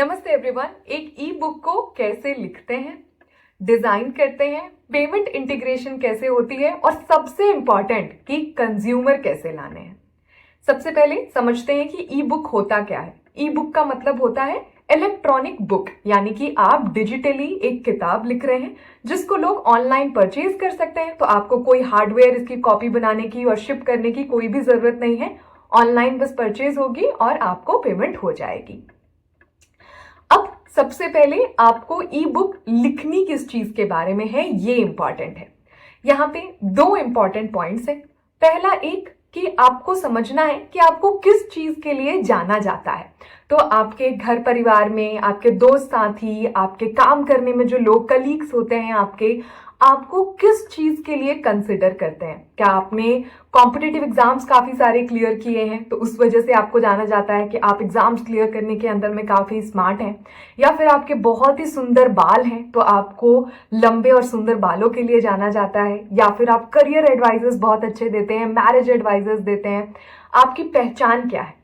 नमस्ते एवरीवन। एक ई बुक को कैसे लिखते हैं, डिजाइन करते हैं, पेमेंट इंटीग्रेशन कैसे होती है और सबसे इंपॉर्टेंट कि कंज्यूमर कैसे लाने हैं। सबसे पहले समझते हैं कि ई बुक होता क्या है। ई बुक का मतलब होता है इलेक्ट्रॉनिक बुक, यानी कि आप डिजिटली एक किताब लिख रहे हैं जिसको लोग ऑनलाइन परचेज कर सकते हैं। तो आपको कोई हार्डवेयर इसकी कॉपी बनाने की और शिप करने की कोई भी जरूरत नहीं है। ऑनलाइन बस परचेज होगी और आपको पेमेंट हो जाएगी। अब सबसे पहले आपको ई बुक लिखनी किस चीज के बारे में है ये इंपॉर्टेंट है। यहाँ पे दो इंपॉर्टेंट पॉइंट्स है। पहला एक कि आपको समझना है कि आपको किस चीज के लिए जाना जाता है। तो आपके घर परिवार में, आपके दोस्त साथी, आपके काम करने में जो लोग कलीग्स होते हैं आपको किस चीज के लिए कंसिडर करते हैं। क्या आपने कॉम्पिटिटिव एग्जाम्स काफी सारे क्लियर किए हैं तो उस वजह से आपको जाना जाता है कि आप एग्जाम्स क्लियर करने के अंदर में काफी स्मार्ट हैं, या फिर आपके बहुत ही सुंदर बाल हैं तो आपको लंबे और सुंदर बालों के लिए जाना जाता है, या फिर आप करियर एडवाइजर्स बहुत अच्छे देते हैं, मैरिज एडवाइजर्स देते हैं। आपकी पहचान क्या है।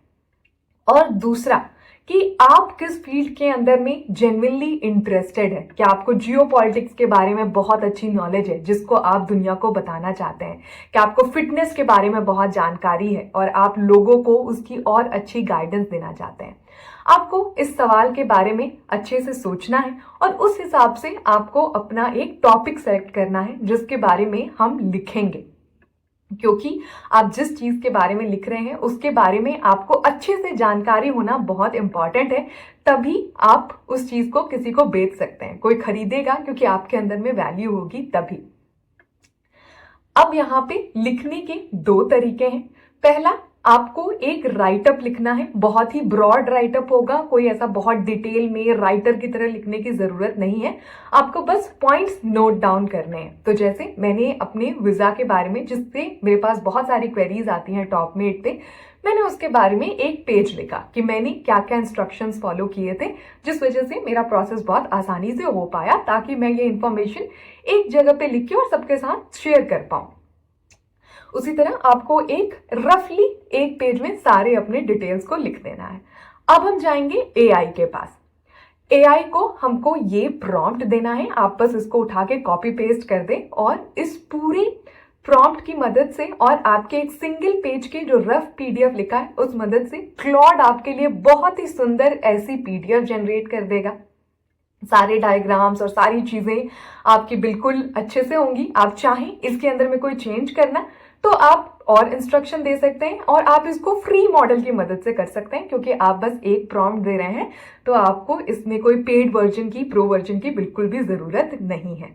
और दूसरा कि आप किस फील्ड के अंदर में जेन्युइनली इंटरेस्टेड है। क्या आपको जियो पॉलिटिक्स के बारे में बहुत अच्छी नॉलेज है जिसको आप दुनिया को बताना चाहते हैं। क्या आपको फिटनेस के बारे में बहुत जानकारी है और आप लोगों को उसकी और अच्छी गाइडेंस देना चाहते हैं। आपको इस सवाल के बारे में अच्छे से सोचना है और उस हिसाब से आपको अपना एक टॉपिक सेलेक्ट करना है जिसके बारे में हम लिखेंगे, क्योंकि आप जिस चीज के बारे में लिख रहे हैं उसके बारे में आपको अच्छे से जानकारी होना बहुत इंपॉर्टेंट है। तभी आप उस चीज को किसी को बेच सकते हैं, कोई खरीदेगा क्योंकि आपके अंदर में वैल्यू होगी तभी। अब यहाँ पे लिखने के दो तरीके हैं। पहला, आपको एक राइटअप लिखना है। बहुत ही ब्रॉड राइटअप होगा, कोई ऐसा बहुत डिटेल में राइटर की तरह लिखने की जरूरत नहीं है। आपको बस पॉइंट्स नोट डाउन करने हैं। तो जैसे मैंने अपने वीजा के बारे में, जिससे मेरे पास बहुत सारी क्वेरीज आती हैं टॉप मेट पे, मैंने उसके बारे में एक पेज लिखा कि मैंने क्या क्या इंस्ट्रक्शंस फॉलो किए थे, जिस वजह से मेरा प्रोसेस बहुत आसानी से हो पाया, ताकि मैं ये इंफॉर्मेशन एक जगह पे लिख के और सबके साथ शेयर कर पाऊं। उसी तरह आपको एक रफली एक पेज में सारे अपने डिटेल्स को लिख देना है। अब हम जाएंगे एआई के पास। एआई को हमको ये प्रॉम्प्ट देना है, आप बस इसको उठा के कॉपी पेस्ट कर दें और इस पूरे प्रॉम्प्ट की मदद से और आपके एक सिंगल पेज के जो रफ पीडीएफ लिखा है उस मदद से क्लॉड आपके लिए बहुत ही सुंदर ऐसी पीडीएफ जनरेट कर देगा। सारे डायग्राम्स और सारी चीजें आपकी बिल्कुल अच्छे से होंगी। आप चाहें इसके अंदर में कोई चेंज करना तो आप और इंस्ट्रक्शन दे सकते हैं, और आप इसको फ्री मॉडल की मदद से कर सकते हैं, क्योंकि आप बस एक प्रॉम्प्ट दे रहे हैं तो आपको इसमें कोई पेड वर्जन की, प्रो वर्जन की बिल्कुल भी जरूरत नहीं है।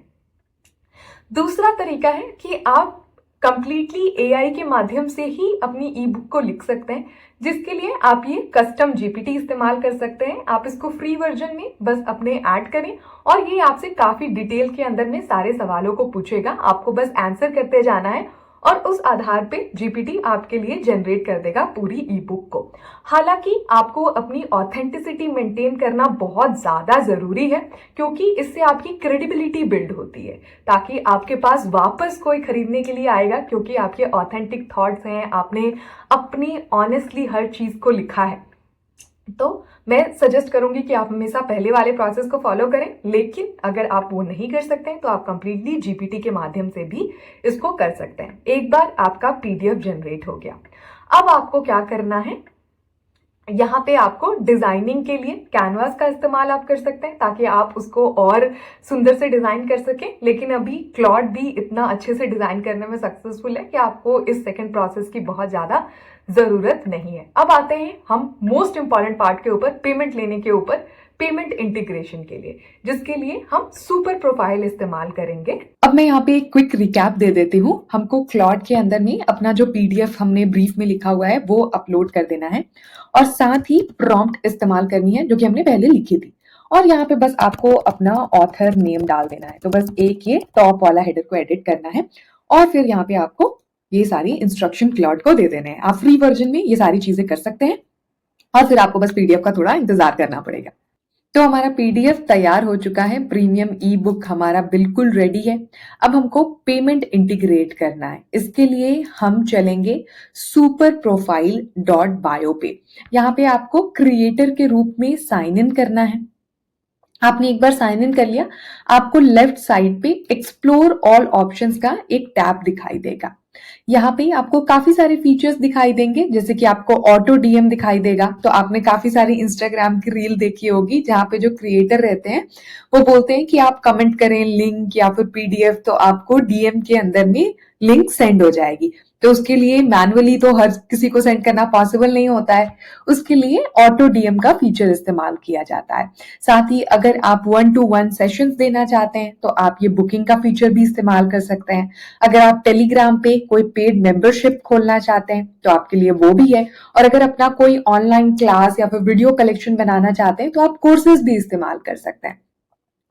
दूसरा तरीका है कि आप कंप्लीटली एआई के माध्यम से ही अपनी ई बुक को लिख सकते हैं, जिसके लिए आप ये कस्टम जीपीटी इस्तेमाल कर सकते हैं। आप इसको फ्री वर्जन में बस अपने ऐड करें और ये आपसे काफी डिटेल के अंदर में सारे सवालों को पूछेगा। आपको बस आंसर करते जाना है और उस आधार पे जीपीटी आपके लिए जनरेट कर देगा पूरी ई बुक को। हालांकि आपको अपनी ऑथेंटिसिटी मेंटेन करना बहुत ज्यादा जरूरी है, क्योंकि इससे आपकी क्रेडिबिलिटी बिल्ड होती है, ताकि आपके पास वापस कोई खरीदने के लिए आएगा, क्योंकि आपके ऑथेंटिक थॉट्स हैं, आपने अपनी ऑनेस्टली हर चीज को लिखा है। तो मैं सजेस्ट करूंगी कि आप हमेशा पहले वाले प्रोसेस को फॉलो करें, लेकिन अगर आप वो नहीं कर सकते हैं तो आप कंप्लीटली जीपीटी के माध्यम से भी इसको कर सकते हैं। एक बार आपका पीडीएफ जनरेट हो गया, अब आपको क्या करना है, यहाँ पे आपको डिजाइनिंग के लिए कैनवास का इस्तेमाल आप कर सकते हैं, ताकि आप उसको और सुंदर से डिजाइन कर सकें। लेकिन अभी क्लॉड भी इतना अच्छे से डिजाइन करने में सक्सेसफुल है कि आपको इस सेकंड प्रोसेस की बहुत ज्यादा जरूरत नहीं है। अब आते हैं हम मोस्ट इंपॉर्टेंट पार्ट के ऊपर, पेमेंट लेने के ऊपर, पेमेंट इंटीग्रेशन के लिए, जिसके लिए हम सुपर प्रोफाइल इस्तेमाल करेंगे। अब मैं यहाँ पे एक क्विक रिकैप दे देती हूँ। हमको क्लॉड के अंदर में अपना जो पीडीएफ हमने ब्रीफ में लिखा हुआ है वो अपलोड कर देना है, और साथ ही प्रॉम्प्ट इस्तेमाल करनी है जो कि हमने पहले लिखी थी। और यहाँ पे बस आपको अपना ऑथर नेम डाल देना है। तो बस एक ये टॉप वाला हेडर को एडिट करना है और फिर यहाँ पे आपको ये सारी इंस्ट्रक्शन क्लॉड को दे देने हैं। आप फ्री वर्जन में ये सारी चीजें कर सकते हैं और फिर आपको बस पीडीएफ का थोड़ा इंतजार करना पड़ेगा। तो हमारा पीडीएफ तैयार हो चुका है, प्रीमियम ई बुक हमारा बिल्कुल रेडी है। अब हमको पेमेंट इंटीग्रेट करना है। इसके लिए हम चलेंगे superprofile.bio पे। यहाँ पे आपको क्रिएटर के रूप में साइन इन करना है। आपने एक बार साइन इन कर लिया, आपको लेफ्ट साइड पे एक्सप्लोर ऑल ऑप्शंस का एक टैब दिखाई देगा। यहाँ पे आपको काफी सारे फीचर्स दिखाई देंगे, जैसे कि आपको ऑटो डीएम दिखाई देगा। तो आपने काफी सारी इंस्टाग्राम की रील देखी होगी जहां पे जो क्रिएटर रहते हैं वो बोलते हैं कि आप कमेंट करें लिंक या फिर पीडीएफ, तो आपको डीएम के अंदर में लिंक सेंड हो जाएगी। तो उसके लिए मैनुअली तो हर किसी को सेंड करना पॉसिबल नहीं होता है, उसके लिए ऑटो डीएम का फीचर इस्तेमाल किया जाता है। साथ ही अगर आप 1-to-1 सेशंस देना चाहते हैं तो आप ये बुकिंग का फीचर भी इस्तेमाल कर सकते हैं। अगर आप टेलीग्राम पे कोई पेड मेंबरशिप खोलना चाहते हैं तो आपके लिए वो भी है। और अगर अपना कोई ऑनलाइन क्लास या फिर वीडियो कलेक्शन बनाना चाहते हैं तो आप कोर्सेज भी इस्तेमाल कर सकते हैं।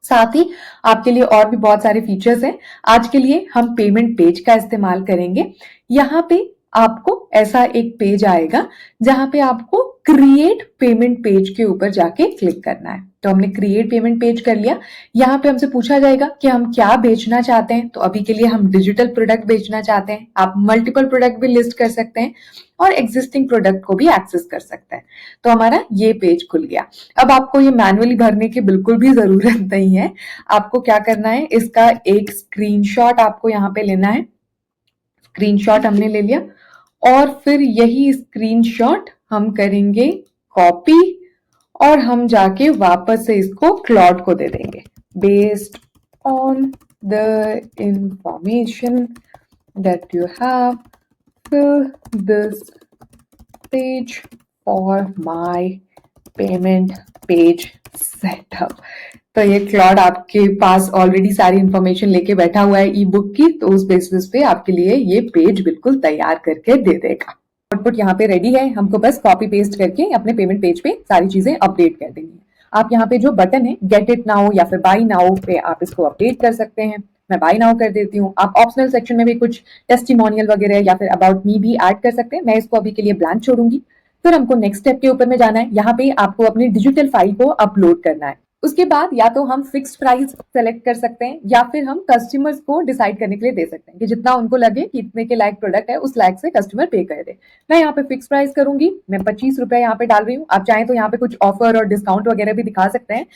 साथ ही आपके लिए और भी बहुत सारे फीचर्स हैं। आज के लिए हम पेमेंट पेज का इस्तेमाल करेंगे। यहाँ पे आपको ऐसा एक पेज आएगा जहां पे आपको क्रिएट पेमेंट पेज के ऊपर जाके क्लिक करना है। तो हमने क्रिएट पेमेंट पेज कर लिया। यहाँ पे हमसे पूछा जाएगा कि हम क्या बेचना चाहते हैं। तो अभी के लिए हम डिजिटल प्रोडक्ट बेचना चाहते हैं। आप मल्टीपल प्रोडक्ट भी लिस्ट कर सकते हैं और एग्जिस्टिंग प्रोडक्ट को भी एक्सेस कर सकते हैं। तो हमारा ये पेज खुल गया। अब आपको ये मैनुअली भरने की बिल्कुल भी जरूरत नहीं है। आपको क्या करना है, इसका एक स्क्रीनशॉट आपको यहाँ पे लेना है। स्क्रीनशॉट हमने ले लिया और फिर यही स्क्रीनशॉट हम करेंगे कॉपी और हम जाके वापस से इसको क्लॉड को दे देंगे। Based on the information that you have, fill this page for my payment page setup। तो ये क्लॉड आपके पास ऑलरेडी सारी इंफॉर्मेशन लेके बैठा हुआ है ई बुक की, तो उस बेसिस पे आपके लिए ये पेज बिल्कुल तैयार करके दे देगा। आउटपुट यहाँ पे रेडी है, हमको बस कॉपी पेस्ट करके अपने पेमेंट पेज पे सारी चीजें अपडेट कर देंगे। आप यहाँ पे जो बटन है गेट इट नाउ या फिर बाई नाउ पे आप इसको अपडेट कर सकते हैं। मैं बाई नाउ कर देती हूँ। आप ऑप्शनल सेक्शन में भी कुछ टेस्टिमोनियल वगैरह या फिर अबाउट मी भी ऐड कर सकते हैं। मैं इसको अभी के लिए ब्लैंक छोड़ूंगी। फिर हमको नेक्स्ट स्टेप के ऊपर में जाना है। यहाँ पे आपको अपनी डिजिटल फाइल को अपलोड करना है। उसके बाद या तो हम फिक्स्ड प्राइस सेलेक्ट कर सकते हैं या फिर हम कस्टमर्स को डिसाइड करने के लिए दे सकते हैं कि जितना उनको लगे कि इतने के लायक प्रोडक्ट है उस लायक से कस्टमर पे कर दे। मैं यहाँ पे फिक्स प्राइस करूंगी। मैं 25 रुपए यहाँ पे डाल रही हूँ। आप चाहें तो यहाँ पे कुछ ऑफर और डिस्काउंट वगैरह भी दिखा सकते हैं।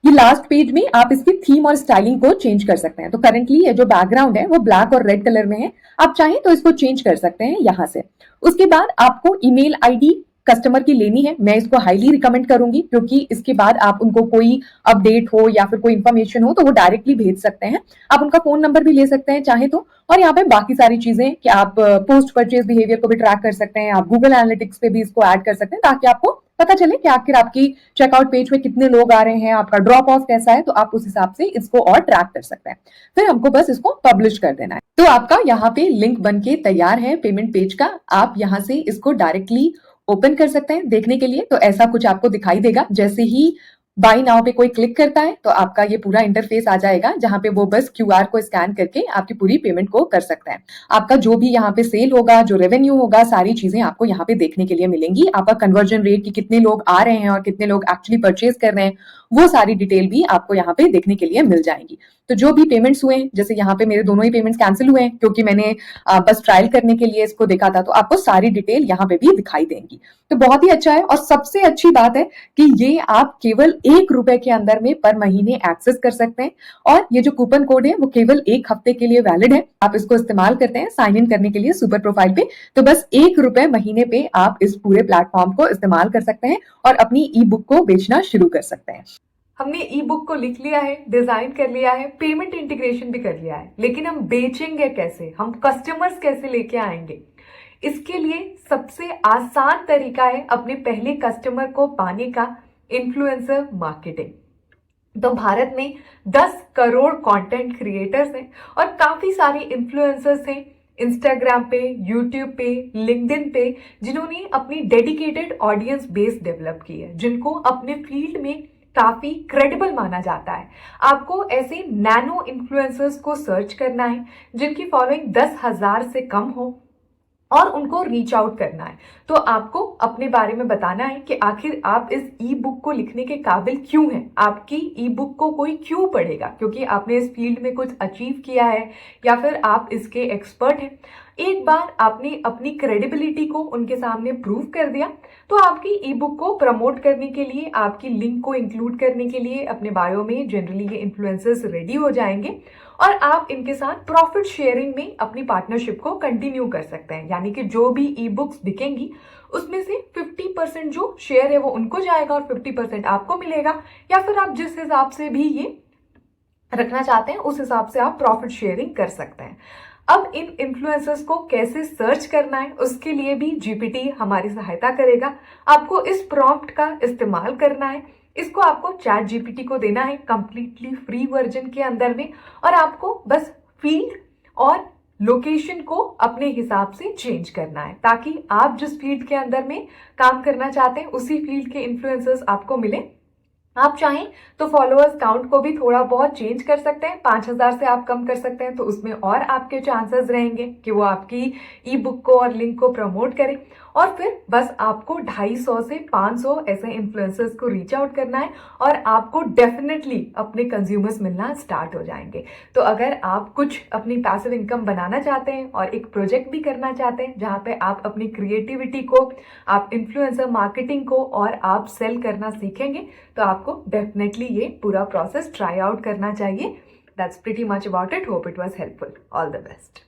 ये लास्ट पेज में आप इसकी थीम और स्टाइलिंग को चेंज कर सकते हैं। तो करंटली ये जो बैकग्राउंड है वो ब्लैक और रेड कलर में है। आप चाहें तो इसको चेंज कर सकते हैं यहाँ से। उसके बाद आपको ईमेल आईडी कस्टमर की लेनी है। मैं इसको हाईली रिकमेंड करूंगी क्योंकि इसके बाद आप उनको कोई अपडेट हो या फिर कोई इंफॉर्मेशन हो तो वो डायरेक्टली भेज सकते हैं। आप उनका फोन नंबर भी ले सकते हैं चाहे तो। और यहाँ पे बाकी सारी चीजें कि आप पोस्ट परचेज बिहेवियर को भी ट्रैक कर सकते हैं। आप गूगल एनालिटिक्स पे भी इसको ऐड कर सकते हैं ताकि आपको पता चले कि आखिर आपकी चेकआउट पेज पे कितने लोग आ रहे हैं, आपका ड्रॉप ऑफ कैसा है। तो आप उस हिसाब से इसको और ट्रैक कर सकते हैं। फिर हमको बस इसको पब्लिश कर देना है। तो आपका यहाँ पे लिंक बन के तैयार है पेमेंट पेज का। आप यहाँ से इसको डायरेक्टली ओपन कर सकते हैं देखने के लिए। तो ऐसा कुछ आपको दिखाई देगा। जैसे ही बाई नाउ पे कोई क्लिक करता है तो आपका ये पूरा इंटरफेस आ जाएगा जहां पे वो बस क्यूआर को स्कैन करके आपकी पूरी पेमेंट को कर सकते हैं। आपका जो भी यहाँ पे सेल होगा, जो रेवेन्यू होगा, सारी चीजें आपको यहाँ पे देखने के लिए मिलेंगी। आपका कन्वर्जन रेट कि कितने लोग आ रहे हैं और कितने लोग एक्चुअली परचेज कर रहे हैं, वो सारी डिटेल भी आपको यहाँ पे देखने के लिए मिल जाएंगी। तो जो भी पेमेंट्स हुए, जैसे यहाँ पे मेरे दोनों ही पेमेंट्स कैंसिल हुए हैं क्योंकि मैंने बस ट्रायल करने के लिए इसको देखा था, तो आपको सारी डिटेल यहाँ पे भी दिखाई देंगी। तो बहुत ही अच्छा है। और सबसे अच्छी बात है कि ये आप केवल ₹1 के अंदर में पर महीने एक्सेस कर सकते हैं। और ये जो कूपन कोड है वो केवल 1 हफ्ते के लिए वैलिड है। आप इसको इस्तेमाल करते हैं साइन इन करने के लिए सुपर प्रोफाइल पे, तो बस ₹1 महीने पे आप इस पूरे प्लेटफॉर्म को इस्तेमाल कर सकते हैं और अपनी ई बुक को बेचना शुरू कर सकते हैं। हमने ई बुक को लिख लिया है, डिजाइन कर लिया है, पेमेंट इंटीग्रेशन भी कर लिया है, लेकिन हम बेचेंगे कैसे, हम कस्टमर्स कैसे लेके आएंगे? इसके लिए सबसे आसान तरीका है अपने पहले कस्टमर को पाने का, इन्फ्लुएंसर मार्केटिंग। तो भारत में 10 करोड़ कंटेंट क्रिएटर्स हैं और काफी सारे इन्फ्लुएंसर्स हैं इंस्टाग्राम पे, यूट्यूब पे, लिंक्डइन पे, जिन्होंने अपनी डेडिकेटेड ऑडियंस बेस डेवलप की है, जिनको अपने फील्ड में काफी क्रेडिबल माना जाता है। आपको ऐसे नैनो इन्फ्लुएंसर्स को सर्च करना है जिनकी फॉलोइंग 10,000 से कम हो, और उनको रीच आउट करना है। तो आपको अपने बारे में बताना है कि आखिर आप इस ई बुक को लिखने के काबिल क्यों हैं, आपकी ई बुक को कोई क्यों पढ़ेगा, क्योंकि आपने इस फील्ड में कुछ अचीव किया है या फिर आप इसके एक्सपर्ट हैं। एक बार आपने अपनी क्रेडिबिलिटी को उनके सामने प्रूव कर दिया तो आपकी ई बुक को प्रमोट करने के लिए, आपकी लिंक को इंक्लूड करने के लिए अपने बायो में जनरली ये इन्फ्लुएंसर्स रेडी हो जाएंगे और आप इनके साथ प्रॉफिट शेयरिंग में अपनी पार्टनरशिप को कंटिन्यू कर सकते हैं। यानी कि जो भी ई बुक्स बिकेंगी उसमें से 50% जो शेयर है वो उनको जाएगा और 50% आपको मिलेगा, या फिर आप जिस हिसाब से भी ये रखना चाहते हैं उस हिसाब से आप प्रॉफिट शेयरिंग कर सकते हैं। अब इन इन्फ्लुएंसर्स को कैसे सर्च करना है उसके लिए भी जीपीटी हमारी सहायता करेगा। आपको इस प्रॉम्प्ट का इस्तेमाल करना है, इसको आपको चैट जीपीटी को देना है कंप्लीटली फ्री वर्जन के अंदर में, और आपको बस फील्ड और लोकेशन को अपने हिसाब से चेंज करना है ताकि आप जिस फील्ड के अंदर में काम करना चाहते हैं उसी फील्ड के इन्फ्लुएंसर्स आपको मिले। आप चाहें तो फॉलोअर्स काउंट को भी थोड़ा बहुत चेंज कर सकते हैं, 5000 से आप कम कर सकते हैं तो उसमें और आपके चांसेस रहेंगे कि वो आपकी ई बुक को और लिंक को प्रमोट करें। और फिर बस आपको 250 से 500 ऐसे इन्फ्लुएंसर्स को रीच आउट करना है और आपको डेफिनेटली अपने कंज्यूमर्स मिलना स्टार्ट हो जाएंगे। तो अगर आप कुछ अपनी पैसिव इनकम बनाना चाहते हैं और एक प्रोजेक्ट भी करना चाहते हैं जहाँ पे आप अपनी क्रिएटिविटी को, आप इन्फ्लुएंसर मार्केटिंग को और आप सेल करना सीखेंगे, तो आपको डेफिनेटली ये पूरा प्रोसेस ट्राई आउट करना चाहिए। That's pretty much about it. Hope it was helpful. All the best.